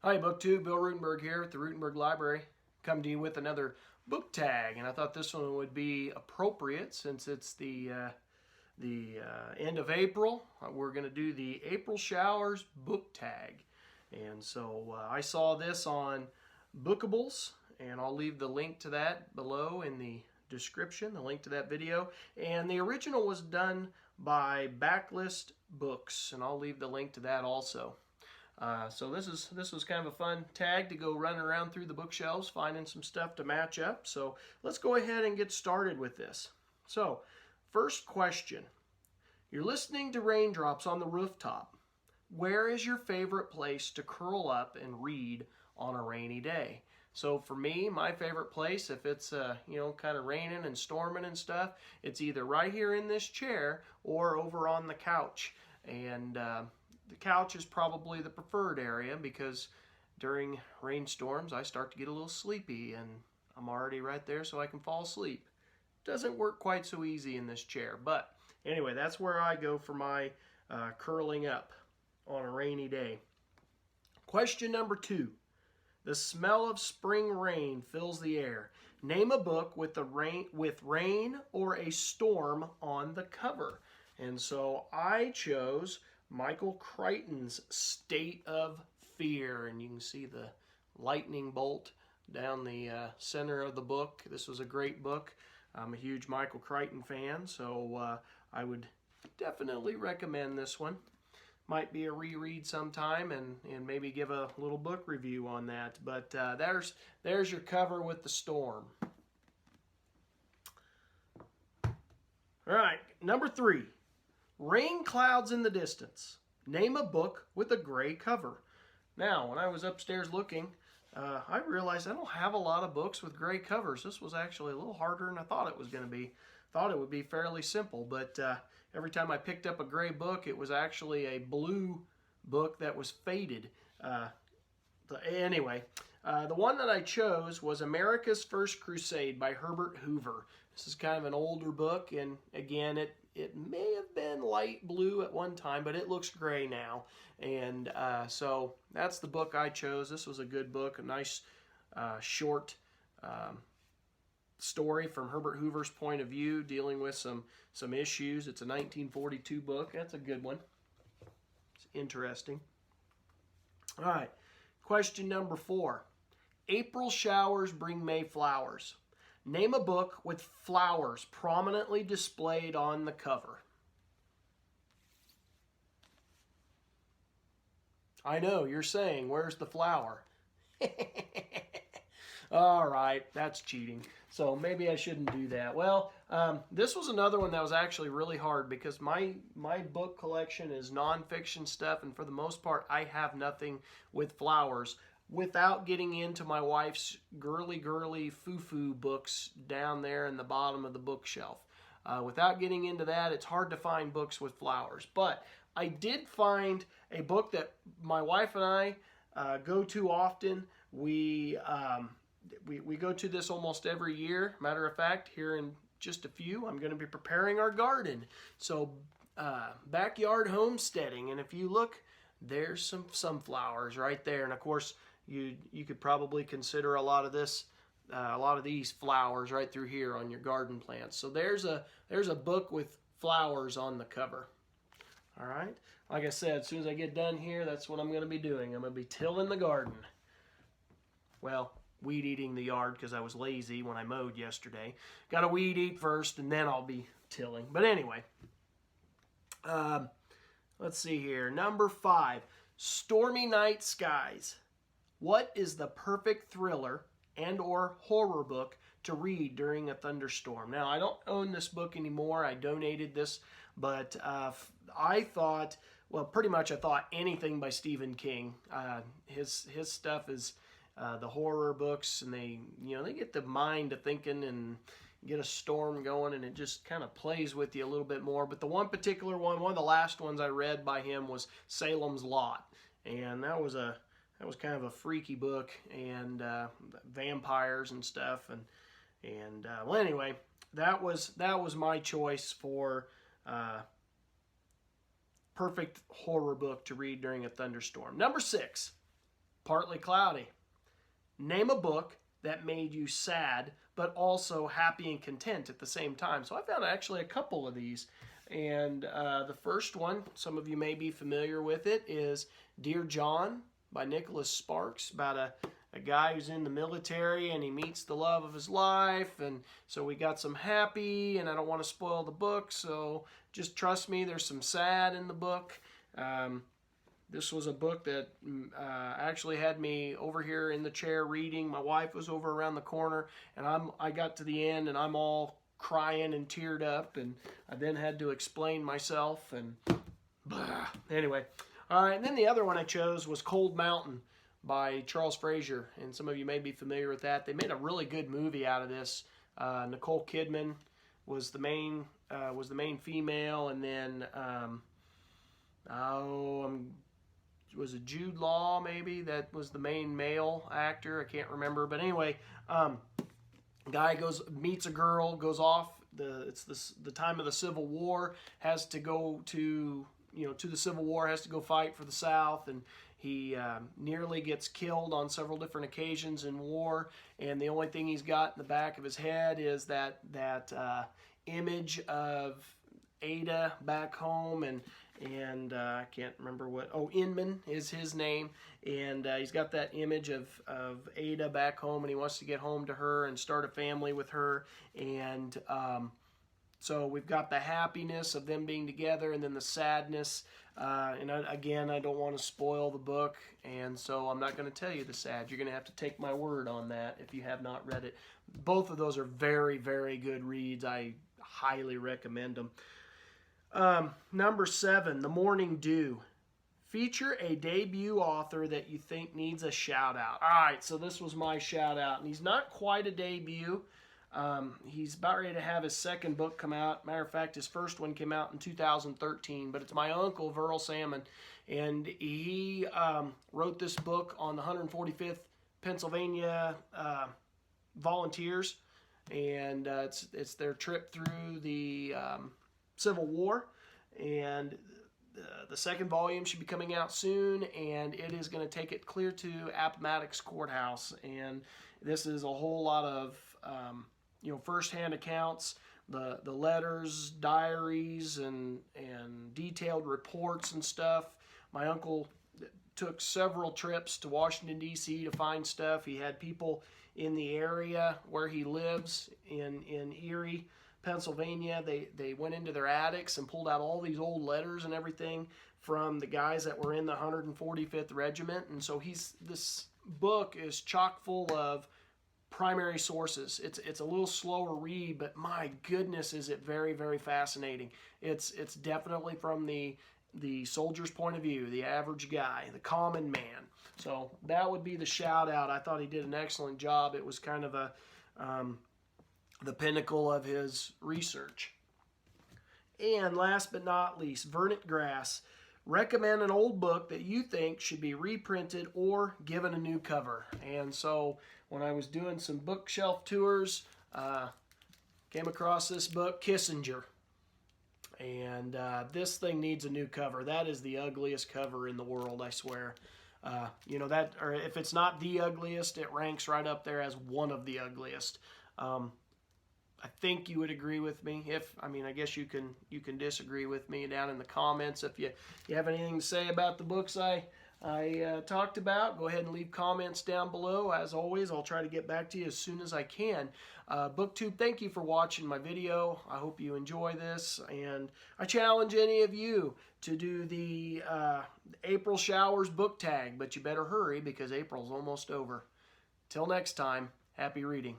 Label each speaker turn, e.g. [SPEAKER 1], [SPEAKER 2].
[SPEAKER 1] Hi, BookTube. Bill Ruttenberg here at the Ruttenberg Library. Come to you with another book tag, and I thought this one would be appropriate since it's the end of April. We're going to do the April Showers book tag, and so I saw this on Bookables, and I'll leave the link to that below in the description, the link to that video. And the original was done by Backlist Books, and I'll leave the link to that also. So this was kind of a fun tag to go running around through the bookshelves, finding some stuff to match up. So let's go ahead and get started with this. So first question, you're listening to Raindrops on the Rooftop. Where is your favorite place to curl up and read on a rainy day? So for me, my favorite place, if it's kind of raining and storming and stuff, it's either right here in this chair or over on the couch. And the couch is probably the preferred area because during rainstorms I start to get a little sleepy and I'm already right there so I can fall asleep. Doesn't work quite so easy in this chair, but anyway, that's where I go for my curling up on a rainy day. Question number 2. The smell of spring rain fills the air. Name a book with rain or a storm on the cover. And so I chose Michael Crichton's State of Fear, and you can see the lightning bolt down the center of the book. This was a great book. I'm a huge Michael Crichton fan, so I would definitely recommend this one. Might be a reread sometime and maybe give a little book review on that. But there's your cover with the storm. All right, number 3. Rain clouds in the distance. Name a book with a gray cover. Now, when I was upstairs looking, I realized I don't have a lot of books with gray covers. This was actually a little harder than I thought it was going to be. Thought it would be fairly simple, but every time I picked up a gray book, it was actually a blue book that was faded. Anyway, the one that I chose was America's First Crusade by Herbert Hoover. This is kind of an older book, and again, it may have been light blue at one time, but it looks gray now. And so that's the book I chose. This was a good book, a nice short story from Herbert Hoover's point of view, dealing with some issues. It's a 1942 book. That's a good one. It's interesting. All right, question number 4. April showers bring May flowers. Name a book with flowers prominently displayed on the cover. I know, you're saying, where's the flower? All right, that's cheating. So maybe I shouldn't do that. Well, this was another one that was actually really hard because my book collection is nonfiction stuff, and for the most part, I have nothing with flowers without getting into my wife's girly foo-foo books down there in the bottom of the bookshelf. Without getting into that, it's hard to find books with flowers. But I did find a book that my wife and I go to often. We go to this almost every year. Matter of fact, here in just a few, I'm going to be preparing our garden. So backyard homesteading. And if you look, there's some sunflowers right there. And of course, you could probably consider a lot of these flowers right through here on your garden plants. So there's a book with flowers on the cover. All right. Like I said, as soon as I get done here, that's what I'm going to be doing. I'm going to be tilling the garden. Well, weed eating the yard because I was lazy when I mowed yesterday. Got to weed eat first, and then I'll be tilling. But anyway, let's see here. Number 5, Stormy Night Skies. What is the perfect thriller and or horror book to read during a thunderstorm? Now, I don't own this book anymore. I donated this, but I thought, well, pretty much I thought anything by Stephen King. His stuff is the horror books, and they get the mind to thinking and get a storm going, and it just kind of plays with you a little bit more. But the one particular one of the last ones I read by him was Salem's Lot, and that was kind of a freaky book, and vampires and stuff, and well, anyway, that was my choice for perfect horror book to read during a thunderstorm. Number 6, Partly Cloudy. Name a book that made you sad, but also happy and content at the same time. So I found actually a couple of these. And the first one, some of you may be familiar with it, is Dear John by Nicholas Sparks, about a guy who's in the military and he meets the love of his life. And so we got some happy, and I don't want to spoil the book, so just trust me, there's some sad in the book. This was a book that actually had me over here in the chair reading. My wife was over around the corner, and I got to the end, and I'm all crying and teared up, and I then had to explain myself, and anyway. All right, and then the other one I chose was Cold Mountain by Charles Frazier, and some of you may be familiar with that. They made a really good movie out of this. Nicole Kidman was the main female, and then was it Jude Law maybe that was the main male actor? I can't remember, but anyway, guy meets a girl, goes off. It's the time of the Civil War, has to go to the Civil War, has to go fight for the South, and he nearly gets killed on several different occasions in war. And the only thing he's got in the back of his head is that image of Ada back home, and I can't remember Inman is his name, and he's got that image of Ada back home, and he wants to get home to her and start a family with her. And so we've got the happiness of them being together, and then the sadness. And I don't want to spoil the book, and so I'm not going to tell you the sad. You're going to have to take my word on that if you have not read it. Both of those are very, very good reads. I highly recommend them. Number 7, The Morning Dew. Feature a debut author that you think needs a shout out. All right, so this was my shout out, and he's not quite a debut. He's about ready to have his second book come out. Matter of fact, his first one came out in 2013, but it's my uncle, Verl Salmon, and he wrote this book on the 145th Pennsylvania Volunteers, and it's their trip through the Civil War, and the second volume should be coming out soon, and it is going to take it clear to Appomattox Courthouse. And this is a whole lot of first-hand accounts, the letters, diaries, and detailed reports and stuff. My uncle took several trips to Washington, D.C. to find stuff. He had people in the area where he lives in Erie, Pennsylvania. They went into their attics and pulled out all these old letters and everything from the guys that were in the 145th Regiment. And so this book is chock full of primary sources. It's a little slower read, but my goodness, is it very, very fascinating. It's definitely from the soldier's point of view, the average guy, the common man. So that would be the shout out. I thought he did an excellent job. It was kind of the pinnacle of his research. And last but not least, Verdant Grass. Recommend an old book that you think should be reprinted or given a new cover. And so when I was doing some bookshelf tours, came across this book, Kissinger. And this thing needs a new cover. That is the ugliest cover in the world, I swear. Or if it's not the ugliest, it ranks right up there as one of the ugliest. I think you would agree with me. I guess you can disagree with me down in the comments. If you have anything to say about the books I talked about, go ahead and leave comments down below. As always, I'll try to get back to you as soon as I can. BookTube, thank you for watching my video. I hope you enjoy this, and I challenge any of you to do the April Showers book tag, but you better hurry because April's almost over. Till next time, happy reading.